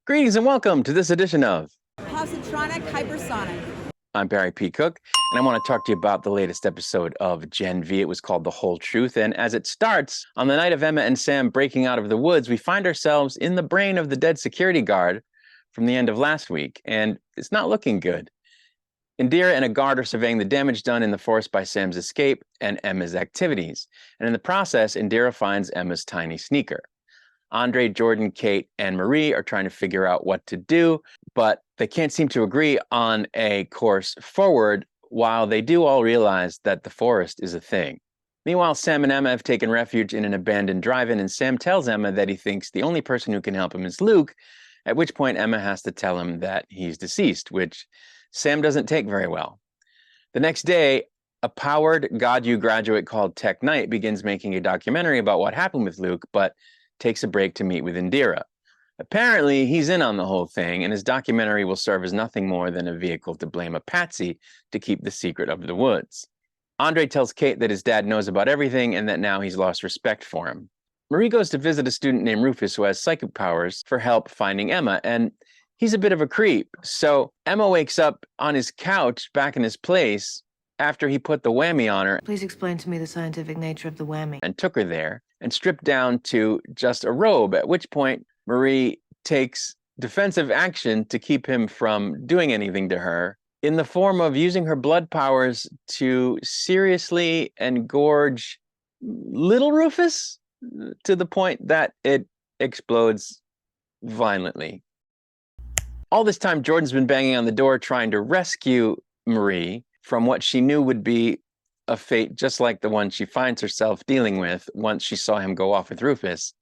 Greetings and welcome to this edition of Positronic Hypersonic. I'm Barry P. Cook, and I want to talk to you about the latest episode of Gen V. It was called The Whole Truth, and as it starts, on the night of Emma and Sam breaking out of the woods, we find ourselves in the brain of the dead security guard from the end of last week, and it's not looking good. Indira and a guard are surveying the damage done in the forest by Sam's escape and Emma's activities, and in the process, Indira finds Emma's tiny sneaker. Andre, Jordan, Kate, and Marie are trying to figure out what to do, but they can't seem to agree on a course forward, while they do all realize that the forest is a thing. Meanwhile, Sam and Emma have taken refuge in an abandoned drive-in, and Sam tells Emma that he thinks the only person who can help him is Luke, at which point Emma has to tell him that he's deceased, which Sam doesn't take very well. The next day, a powered God U graduate called Tech Knight begins making a documentary about what happened with Luke, but takes a break to meet with Indira. Apparently, he's in on the whole thing, and his documentary will serve as nothing more than a vehicle to blame a patsy to keep the secret of the woods. Andre tells Kate that his dad knows about everything and that now he's lost respect for him. Marie goes to visit a student named Rufus who has psychic powers for help finding Emma, and he's a bit of a creep. So Emma wakes up on his couch back in his place after he put the whammy on her. Please explain to me the scientific nature of the whammy. And took her there and stripped down to just a robe, at which point Marie takes defensive action to keep him from doing anything to her in the form of using her blood powers to seriously engorge little Rufus to the point that it explodes violently. All this time, Jordan's been banging on the door trying to rescue Marie from what she knew would be a fate just like the one she finds herself dealing with once she saw him go off with Rufus.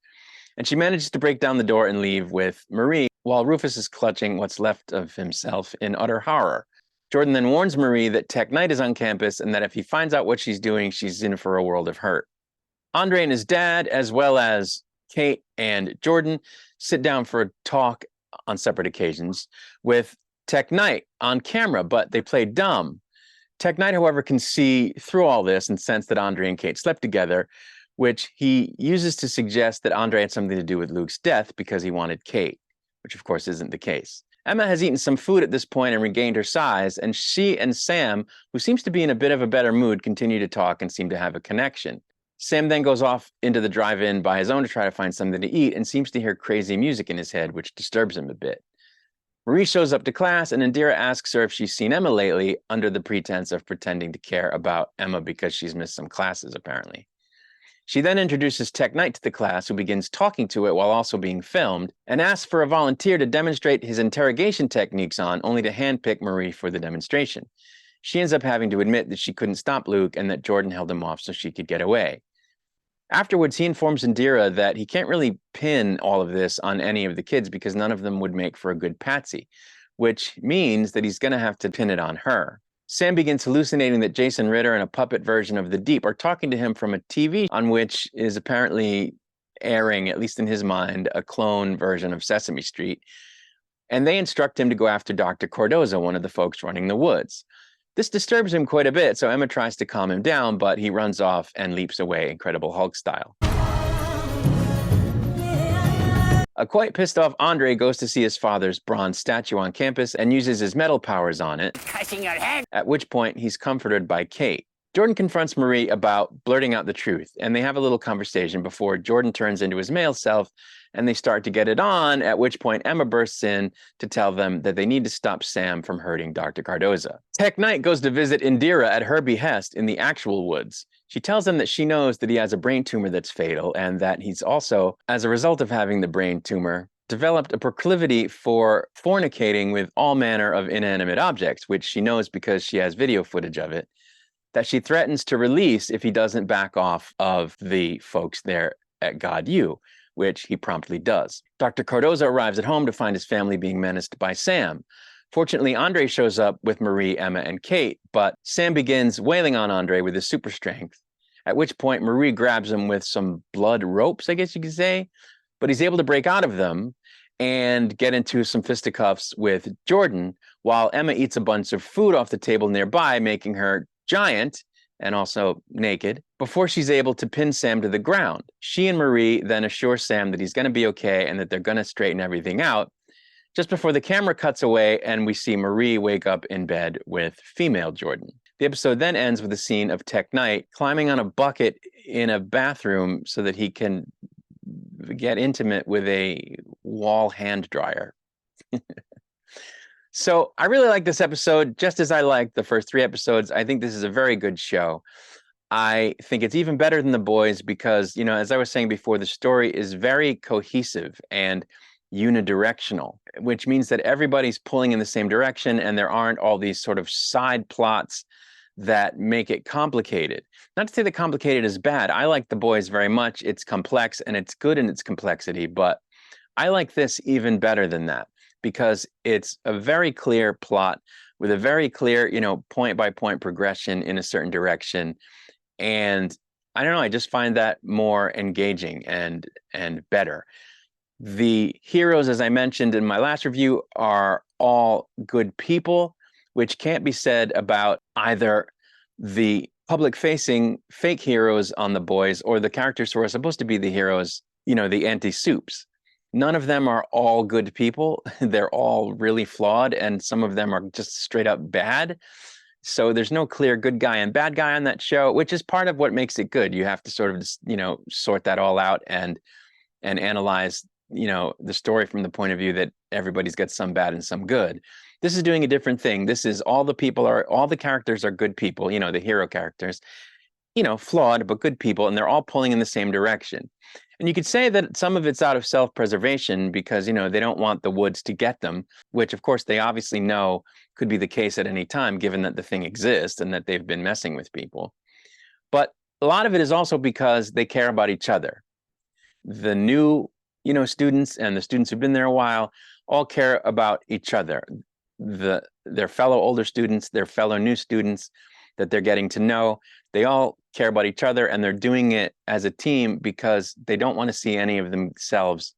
And she manages to break down the door and leave with Marie, while Rufus is clutching what's left of himself in utter horror. Jordan then warns Marie that Tech Knight is on campus and that if he finds out what she's doing, she's in for a world of hurt. Andre and his dad, as well as Kate and Jordan, sit down for a talk on separate occasions with Tech Knight on camera, but they play dumb. Tech Knight, however, can see through all this and sense that Andre and Kate slept together, which he uses to suggest that Andre had something to do with Luke's death because he wanted Kate, which of course isn't the case. Emma has eaten some food at this point and regained her size, and she and Sam, who seems to be in a bit of a better mood, continue to talk and seem to have a connection. Sam then goes off into the drive-in by his own to try to find something to eat and seems to hear crazy music in his head, which disturbs him a bit. Marie shows up to class, and Indira asks her if she's seen Emma lately, under the pretense of pretending to care about Emma because she's missed some classes, apparently. She then introduces Tech Knight to the class, who begins talking to it while also being filmed, and asks for a volunteer to demonstrate his interrogation techniques on, only to handpick Marie for the demonstration. She ends up having to admit that she couldn't stop Luke and that Jordan held him off so she could get away. Afterwards, he informs Indira that he can't really pin all of this on any of the kids because none of them would make for a good patsy, which means that he's going to have to pin it on her. Sam begins hallucinating that Jason Ritter and a puppet version of the Deep are talking to him from a TV on which is apparently airing, at least in his mind, a clone version of Sesame Street. And they instruct him to go after Dr. Cordoza, one of the folks running the woods. This disturbs him quite a bit, so Emma tries to calm him down, but he runs off and leaps away, Incredible Hulk style. A quite pissed off Andre goes to see his father's bronze statue on campus and uses his metal powers on it, Cutting your head. at which point he's comforted by Kate. Jordan confronts Marie about blurting out the truth, and they have a little conversation before Jordan turns into his male self and they start to get it on, at which point Emma bursts in to tell them that they need to stop Sam from hurting Dr. Cardoza. Tech Knight goes to visit Indira at her behest in the actual woods. She tells him that she knows that he has a brain tumor that's fatal and that he's also, as a result of having the brain tumor, developed a proclivity for fornicating with all manner of inanimate objects, which she knows because she has video footage of it, that she threatens to release if he doesn't back off of the folks there at God U, which he promptly does. Dr. Cardoza arrives at home to find his family being menaced by Sam. Fortunately, Andre shows up with Marie, Emma, and Kate, but Sam begins wailing on Andre with his super strength, at which point Marie grabs him with some blood ropes, I guess you could say, but he's able to break out of them and get into some fisticuffs with Jordan, while Emma eats a bunch of food off the table nearby, making her giant and also naked, before she's able to pin Sam to the ground. She and Marie then assure Sam that he's going to be okay and that they're going to straighten everything out, just before the camera cuts away and we see Marie wake up in bed with female Jordan. The episode then ends with a scene of Tech Knight climbing on a bucket in a bathroom so that he can get intimate with a wall hand dryer. So I really like this episode, just as I liked the first 3 episodes. I think this is a very good show. I think it's even better than The Boys because, you know, as I was saying before, the story is very cohesive and unidirectional, which means that everybody's pulling in the same direction and there aren't all these sort of side plots that make it complicated. Not to say that complicated is bad. I like The Boys very much. It's complex and it's good in its complexity, but I like this even better than that because it's a very clear plot with a very clear, you know, point by point progression in a certain direction. And I don't know, I just find that more engaging and better. The heroes, as I mentioned in my last review, are all good people, which can't be said about either the public-facing fake heroes on The Boys or the characters who are supposed to be the heroes, you know, the anti-supes. None of them are all good people. They're all really flawed, and some of them are just straight up bad. So there's no clear good guy and bad guy on that show, which is part of what makes it good. You have to sort of, you know, sort that all out and analyze, you know, the story from the point of view that everybody's got some bad and some good. This is doing a different thing. This is all the characters are good people, you know, the hero characters, you know, flawed, but good people, and they're all pulling in the same direction. And you could say that some of it's out of self-preservation because, you know, they don't want the woods to get them, which of course they obviously know could be the case at any time, given that the thing exists and that they've been messing with people. But a lot of it is also because they care about each other. The new, you know, students and the students who've been there a while all care about each other. Their fellow older students, their fellow new students that they're getting to know, they all care about each other, and they're doing it as a team because they don't want to see any of themselves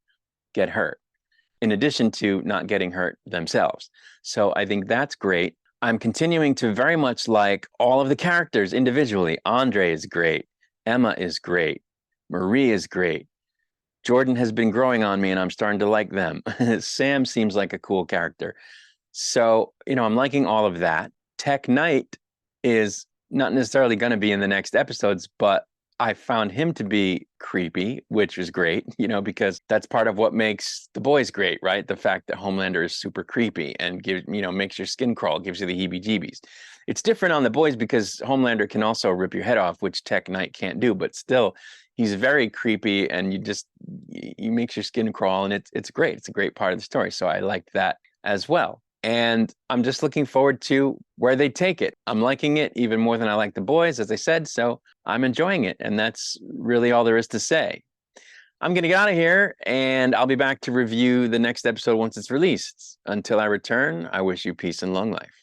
get hurt, in addition to not getting hurt themselves. So I think that's great. I'm continuing to very much like all of the characters individually. Andre is great. Emma is great. Marie is great. Jordan has been growing on me and I'm starting to like them. Sam seems like a cool character. So, you know, I'm liking all of that. Tech Knight is not necessarily going to be in the next episodes, but I found him to be creepy, which is great, you know, because that's part of what makes The Boys great, right? The fact that Homelander is super creepy and gives, you know, makes your skin crawl, gives you the heebie-jeebies. It's different on The Boys because Homelander can also rip your head off, which Tech Knight can't do, but still, he's very creepy and you makes your skin crawl, and it's great. It's a great part of the story. So I like that as well. And I'm just looking forward to where they take it. I'm liking it even more than I like The Boys, as I said, so I'm enjoying it. And that's really all there is to say. I'm going to get out of here, and I'll be back to review the next episode once it's released. Until I return, I wish you peace and long life.